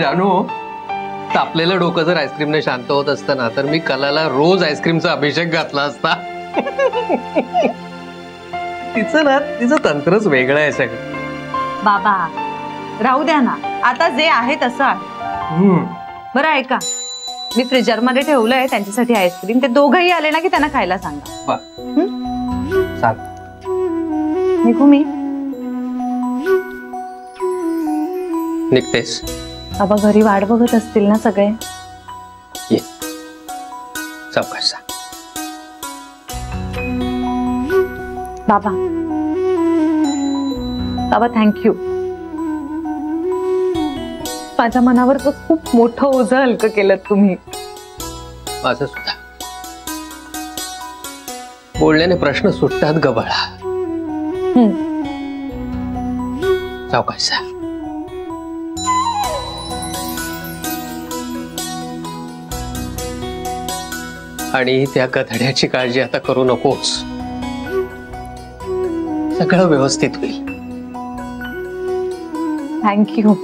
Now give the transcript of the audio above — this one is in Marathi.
जानू, तापलेलं डोकं जर आईस्क्रीमने शांत होत असतं ना तर मी कलाला रोज आईस्क्रीमचा अभिषेक घातला असता. तिचं तंत्रच वेगळं आहे सगळं. बाबा राहू द्या ना, आता जे आहे तसं आहे. बरं ऐका, मी फ्रीजर मध्ये ठेवलंय त्यांच्यासाठी आईस्क्रीम. ते दोघंही आले ना की त्यांना खायला सांगा. निघू मी? निघतेस? बाबा घरी वाट बघत असतील ना सगळे. ये सावकाश जा. बाबा बाबा थँक्यू. माझ्या मनावरचं खूप मोठं ओझं हलकं केलं तुम्ही. माझं सुद्धा. बोलण्याने प्रश्न सुटतात ग बाळा. सावकाश जा. आणि त्या गधड्याची काळजी आता करू नकोस. सगळं व्यवस्थित होईल. थँक्यू.